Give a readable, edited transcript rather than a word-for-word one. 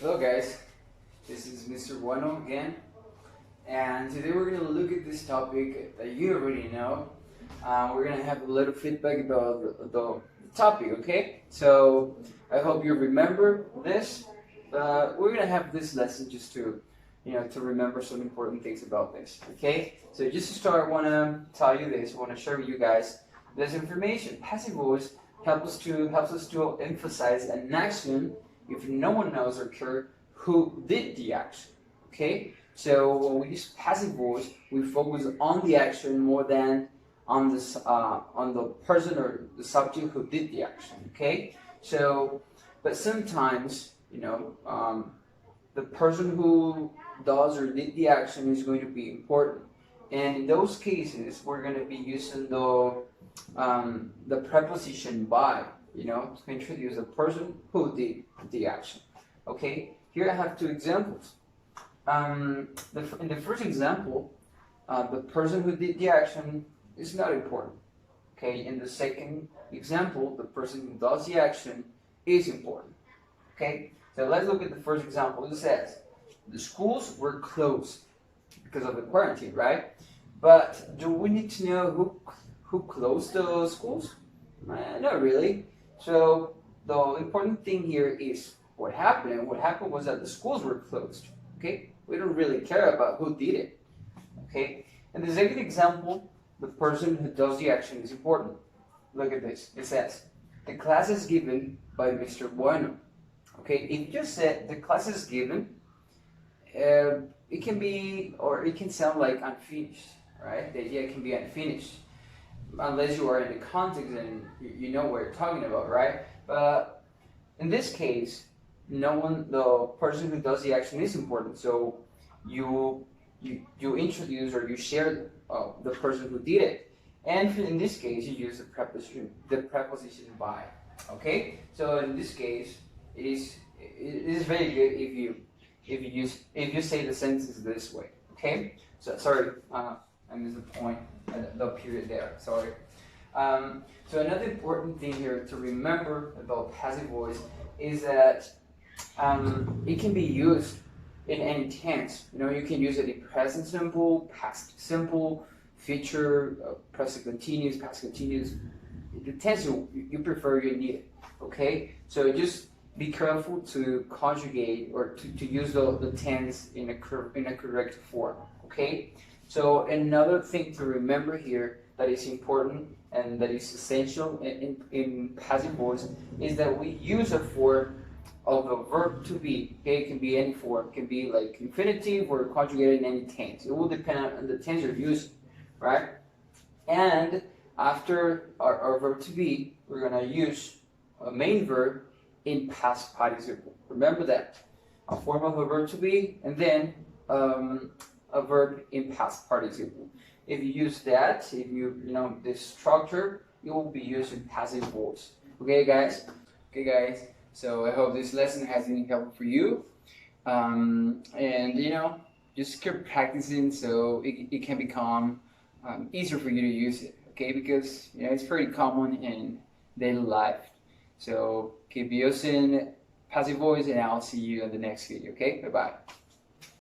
Hello guys, this is Mr. Bueno again, and today we're going to look at this topic that you already know. We're going to have a little feedback about the topic, okay? So I hope you remember this. We're going to have this lesson just to, to remember some important things about this, okay? So just to start, I want to tell you this. I want to share with you guys this information. Passive voice helps us to emphasize an action if no one knows or cares who did the action. Okay, so when we use passive voice, we focus on the action more than on the person or the subject who did the action. Okay, so but sometimes the person who does or did the action is going to be important, and in those cases, we're going to be using the preposition by, to introduce the person who did the action. Okay, here I have two examples. In the first example, the person who did the action is not important. Okay, in the second example, the person who does the action is important. Okay, so let's look at the first example. It says, the schools were closed because of the quarantine, right? But do we need to know who closed the schools? Not really. So the important thing here is what happened. And what happened was that the schools were closed. Okay, we don't really care about who did it. Okay, and the second example, the person who does the action is important. Look at this. It says, the class is given by Mr. Bueno. Okay, if you just said the class is given, it can be, or it can sound like unfinished, right? The idea can be unfinished, unless you are in the context and you know what you're talking about, right? But in this case, the person who does the action is important. So you introduce or you share the person who did it, and in this case, you use the preposition by. Okay, so in this case, it is very good if you say the sentence this way. Okay, so sorry, I missed the point, the period there. Sorry. So another important thing here to remember about passive voice is that it can be used in any tense. You can use it in present simple, past simple, future, present continuous, past continuous. The tense you prefer, you need it. Okay, so just be careful to conjugate or to use the tense in a correct form. Okay, so another thing to remember here that is important and that is essential in passive voice is that we use a form of a verb to be. Okay, it can be any form. It can be like infinitive or conjugated in any tense. It will depend on the tense you're using, right? And after our verb to be, we're going to use a main verb in past participle. Remember that. A form of a verb to be, and then a verb in past participle. If you use that, if you know this structure, it will be used in passive voice. Okay, guys? Okay, guys. So I hope this lesson has been helpful for you. And just keep practicing so it can become easier for you to use it. Okay, because it's pretty common in daily life. So keep using passive voice, and I'll see you in the next video. Okay, bye bye.